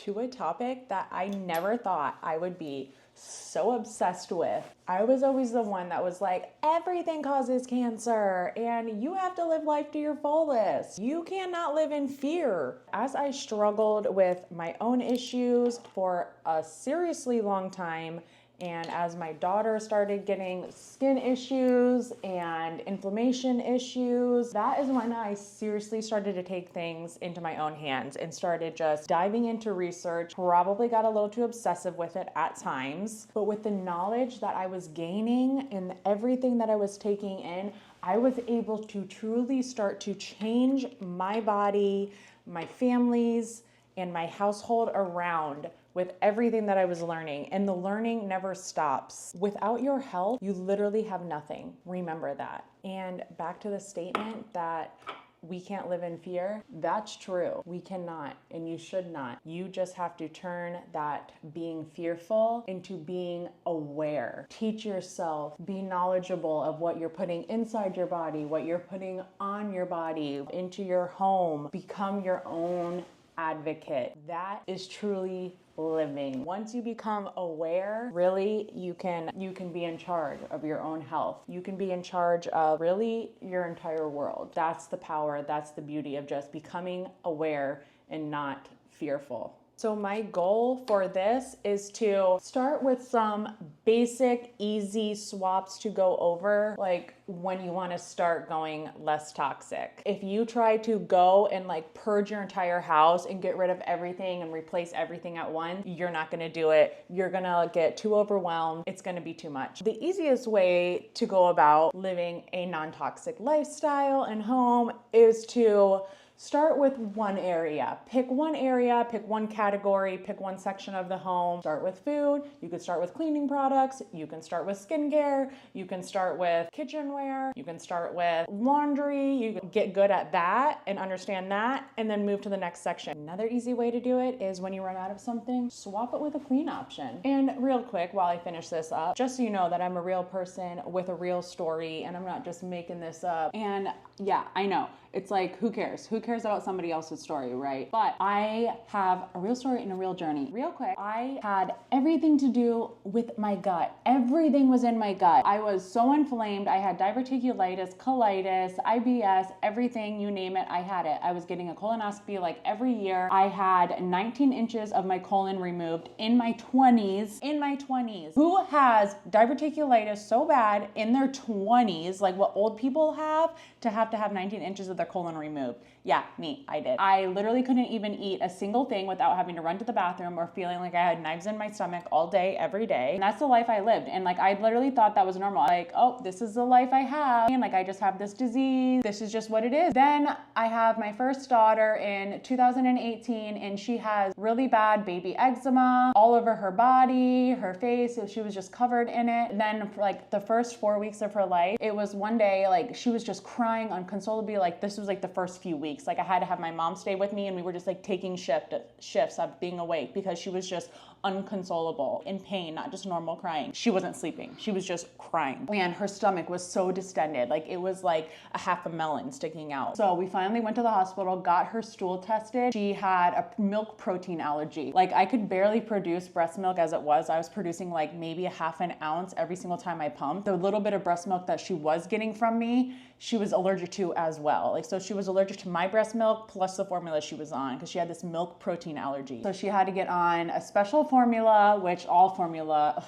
to a topic that I never thought I would be so obsessed with. I was always the one that was like, everything causes cancer and you have to live life to your fullest. You cannot live in fear. As I struggled with my own issues for a seriously long time, and as my daughter started getting skin issues and inflammation issues, that is when I seriously started to take things into my own hands and started just diving into research. Probably got a little too obsessive with it at times, but with the knowledge that I was gaining and everything that I was taking in, I was able to truly start to change my body, my families, and my household around with everything that I was learning. And the learning never stops. Without your health, you literally have nothing. Remember that. And back to the statement that we can't live in fear. That's true. We cannot, and you should not. You just have to turn that being fearful into being aware. Teach yourself, be knowledgeable of what you're putting inside your body, what you're putting on your body, into your home. Become your own advocate. That is truly living. Once you become aware, really you can be in charge of your own health. You can be in charge of really your entire world. That's the power, that's the beauty of just becoming aware and not fearful. So my goal for this is to start with some basic, easy swaps to go over, like when you want to start going less toxic. If you try to go and like purge your entire house and get rid of everything and replace everything at once, you're not going to do it. You're going to get too overwhelmed. It's going to be too much. The easiest way to go about living a non-toxic lifestyle and home is to start with one area. Pick one area, pick one category, pick one section of the home. Start with food. You could start with cleaning products. You can start with skincare. You can start with kitchenware. You can start with laundry. You can get good at that and understand that and then move to the next section. Another easy way to do it is when you run out of something, swap it with a clean option. And real quick, while I finish this up, just so you know that I'm a real person with a real story and I'm not just making this up. And yeah, I know. It's like, who cares? Who cares about somebody else's story, right? But I have a real story and a real journey. Real quick, I had everything to do with my gut. Everything was in my gut. I was so inflamed. I had diverticulitis, colitis, IBS, everything, you name it, I had it. I was getting a colonoscopy like every year. I had 19 inches of my colon removed in my 20s. In my 20s. Who has diverticulitis so bad in their 20s, like what old people have to have 19 inches of their colon removed? Yeah, me, I did. I literally couldn't even eat a single thing without having to run to the bathroom or feeling like I had knives in my stomach all day, every day. And that's the life I lived. And like, I literally thought that was normal. Like, oh, this is the life I have. And like, I just have this disease. This is just what it is. Then I have my first daughter in 2018 and she has really bad baby eczema all over her body, her face. She was just covered in it. And then for like the first 4 weeks of her life, it was one day, like she was just crying unconsolably. Like this was like the first few weeks. Like I had to have my mom stay with me and we were just like taking shifts of being awake because she was just unconsolable, in pain, not just normal crying. She wasn't sleeping. She was just crying. And her stomach was so distended. Like it was like a half a melon sticking out. So we finally went to the hospital, got her stool tested. She had a milk protein allergy. Like I could barely produce breast milk as it was. I was producing like maybe a half an ounce every single time I pumped. The little bit of breast milk that she was getting from me, she was allergic to as well. Like, so she was allergic to my breast milk plus the formula she was on because she had this milk protein allergy. So she had to get on a special formula, which all formula,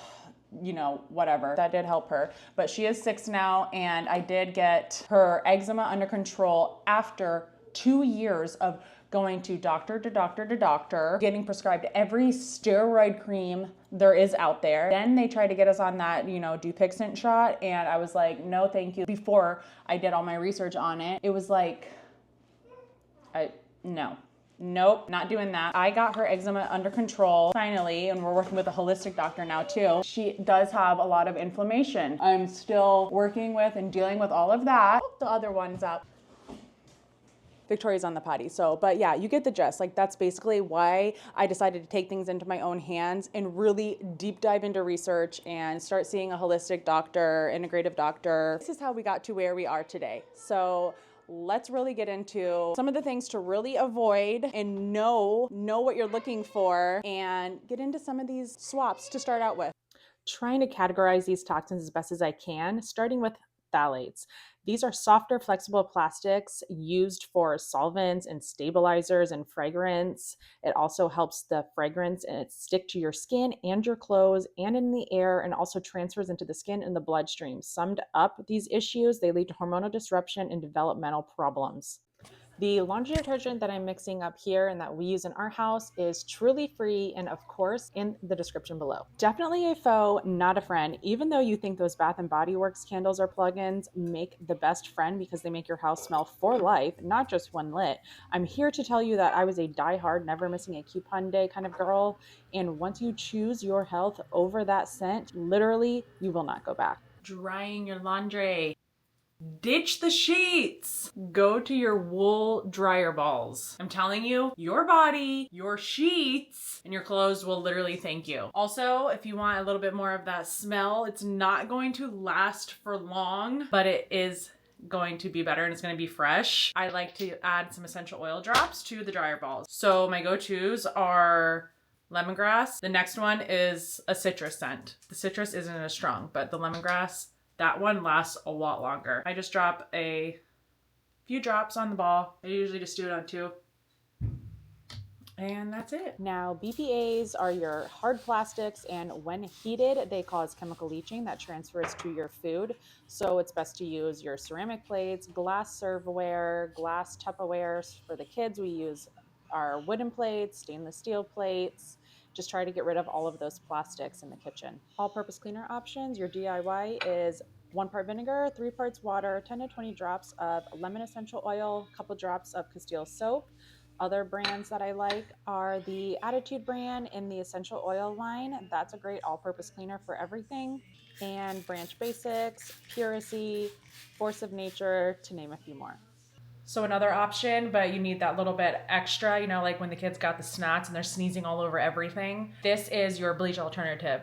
you know, whatever. That did help her. But she is 6 now, and I did get her eczema under control after 2 years of going to doctor, getting prescribed every steroid cream there is out there. Then they tried to get us on that, you know, Dupixent shot. And I was like, no, thank you. Before I did all my research on it, it was like, no. Nope, not doing that. I got her eczema under control finally, and we're working with a holistic doctor now too. She does have a lot of inflammation. I'm still working with and dealing with all of that. The other one's up. Victoria's on the potty. So, but yeah, you get the gist. Like that's basically why I decided to take things into my own hands and really deep dive into research and start seeing a holistic doctor, integrative doctor. This is how we got to where we are today. So let's really get into some of the things to really avoid and know what you're looking for, and get into some of these swaps to start out with. Trying to categorize these toxins as best as I can, starting with phthalates. These are softer, flexible plastics used for solvents and stabilizers and fragrance. It also helps the fragrance and it stick to your skin and your clothes and in the air, and also transfers into the skin and the bloodstream. Summed up, these issues, they lead to hormonal disruption and developmental problems. The laundry detergent that I'm mixing up here and that we use in our house is truly free, and of course in the description below. Definitely a foe, not a friend. Even though you think those Bath and Body Works candles or plugins make the best friend because they make your house smell for life, not just when lit, I'm here to tell you that I was a die-hard, never missing a coupon day kind of girl, and once you choose your health over that scent, literally you will not go back. Drying your laundry. Ditch the sheets. Go to your wool dryer balls. I'm telling you, your body, your sheets, and your clothes will literally thank you. Also, if you want a little bit more of that smell, it's not going to last for long, but it is going to be better and it's going to be fresh. I like to add some essential oil drops to the dryer balls. So my go-tos are lemongrass. The next one is a citrus scent. The citrus isn't as strong, but the lemongrass, that one lasts a lot longer. I just drop a few drops on the ball. I usually just do it on 2. And that's it. Now, BPAs are your hard plastics, and when heated, they cause chemical leaching that transfers to your food. So it's best to use your ceramic plates, glass serveware, glass Tupperware. For the kids, we use our wooden plates, stainless steel plates. Just try to get rid of all of those plastics in the kitchen. All-purpose cleaner options, your DIY is 1 part vinegar, 3 parts water, 10 to 20 drops of lemon essential oil, a couple drops of Castile soap. Other brands that I like are the Attitude brand in the essential oil line. That's a great all-purpose cleaner for everything. And Branch Basics, Puracy, Force of Nature, to name a few more. So another option, but you need that little bit extra, you know, like when the kids got the snots and they're sneezing all over everything. This is your bleach alternative.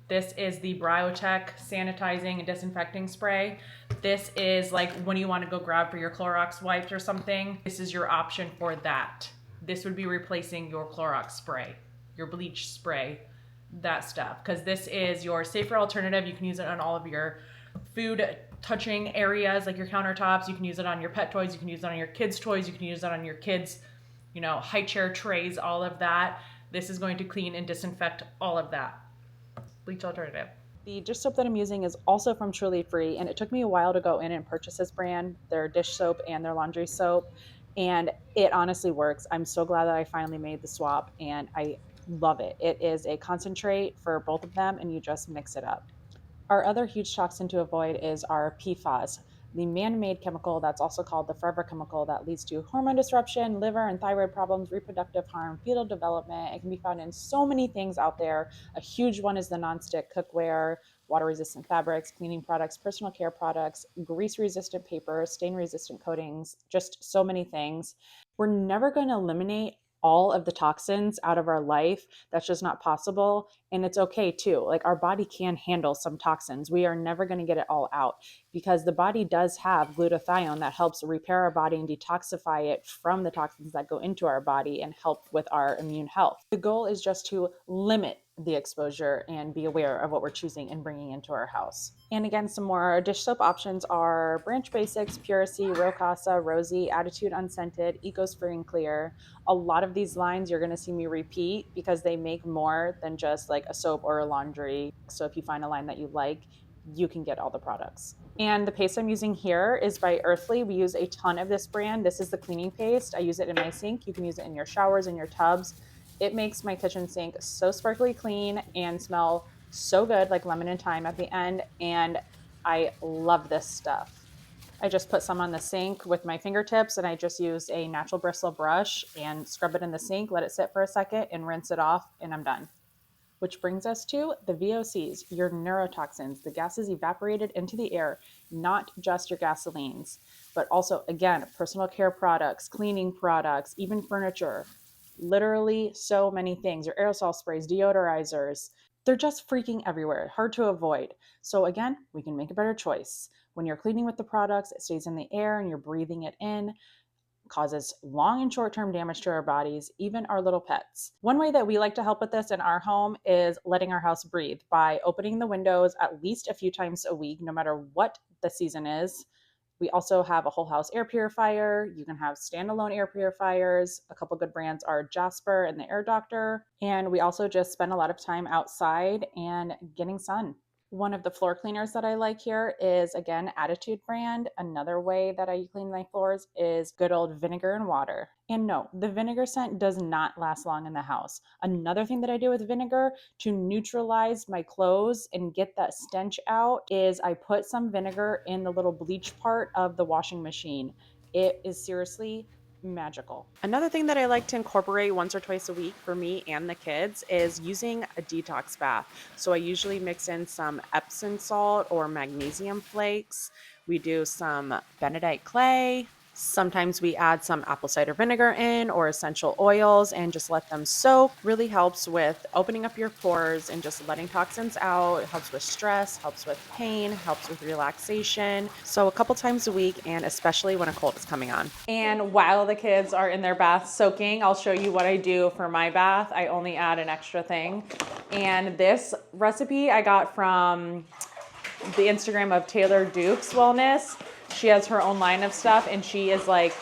This is the Bryotech sanitizing and disinfecting spray. This is like when you want to go grab for your Clorox wipes or something. This is your option for that. This would be replacing your Clorox spray, your bleach spray, that stuff. Because this is your safer alternative. You can use it on all of your food touching areas like your countertops. You can use it on your pet toys. You can use it on your kids' toys. You can use it on your kids', you know, high chair trays, all of that. This is going to clean and disinfect all of that. Bleach alternative. The dish soap that I'm using is also from Truly Free, and it took me a while to go in and purchase this brand, their dish soap and their laundry soap, and it honestly works. I'm so glad that I finally made the swap, and I love it. It is a concentrate for both of them, and you just mix it up. Our other huge toxin to avoid is our PFAS, the man-made chemical that's also called the forever chemical that leads to hormone disruption, liver and thyroid problems, reproductive harm, fetal development. It can be found in so many things out there. A huge one is the nonstick cookware, water-resistant fabrics, cleaning products, personal care products, grease-resistant paper, stain-resistant coatings, just so many things. We're never going to eliminate all of the toxins out of our life. That's just not possible. And it's okay too. Like, our body can handle some toxins. We are never going to get it all out because the body does have glutathione that helps repair our body and detoxify it from the toxins that go into our body and help with our immune health. The goal is just to limit the exposure and be aware of what we're choosing and bringing into our house. And again, some more dish soap options are Branch Basics, Puracy, Rocasa, Rosie, Attitude Unscented, Ecosphere and Clear. A lot of these lines you're going to see me repeat because they make more than just like a soap or a laundry. So if you find a line that you like, you can get all the products. And the paste I'm using here is by Earthly. We use a ton of this brand. This is the cleaning paste. I use it in my sink. You can use it in your showers and your tubs. It makes my kitchen sink so sparkly clean and smell so good, like lemon and thyme at the end. And I love this stuff. I just put some on the sink with my fingertips, and I just used a natural bristle brush and scrub it in the sink, let it sit for a second and rinse it off, and I'm done. Which brings us to the VOCs, your neurotoxins, the gases evaporated into the air, not just your gasolines, but also, again, personal care products, cleaning products, even furniture, literally so many things, your aerosol sprays, deodorizers. They're just freaking everywhere, hard to avoid. So again, we can make a better choice. When you're cleaning with the products, it stays in the air and you're breathing it in, causes long and short-term damage to our bodies, even our little pets. One way that we like to help with this in our home is letting our house breathe by opening the windows at least a few times a week, no matter what the season is. We also have a whole house air purifier. You can have standalone air purifiers. A couple good brands are Jasper and the Air Doctor. And we also just spend a lot of time outside and getting sun. One of the floor cleaners that I like here is, again, Attitude brand. Another way that I clean my floors is good old vinegar and water. And no, the vinegar scent does not last long in the house. Another thing that I do with vinegar to neutralize my clothes and get that stench out is I put some vinegar in the little bleach part of the washing machine. It is seriously magical. Another thing that I like to incorporate once or twice a week for me and the kids is using a detox bath. So I usually mix in some Epsom salt or magnesium flakes. We do some bentonite clay. Sometimes we add some apple cider vinegar in or essential oils and just let them soak. Really helps with opening up your pores and just letting toxins out. It helps with stress, helps with pain, helps with relaxation. So a couple times a week, and especially when a cold is coming on. And while the kids are in their bath soaking, I'll show you what I do for my bath. I only add an extra thing. And this recipe I got from the Instagram of Taylor Duke's Wellness. She has her own line of stuff and she is like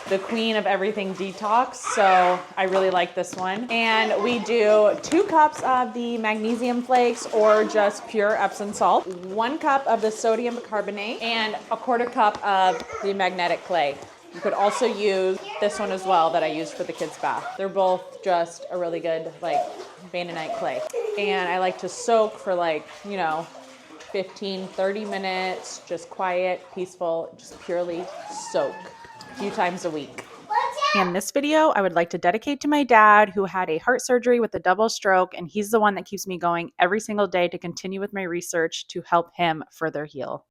the queen of everything detox. So I really like this one. And we do 2 cups of the magnesium flakes or just pure Epsom salt, 1 cup of the sodium bicarbonate, and a 1/4 cup of the magnetic clay. You could also use this one as well that I use for the kids' bath. They're both just a really good like bentonite clay. And I like to soak for 15, 30 minutes, just quiet, peaceful, just purely soak a few times a week. And this video I would like to dedicate to my dad who had a heart surgery with a double stroke, and he's the one that keeps me going every single day to continue with my research to help him further heal.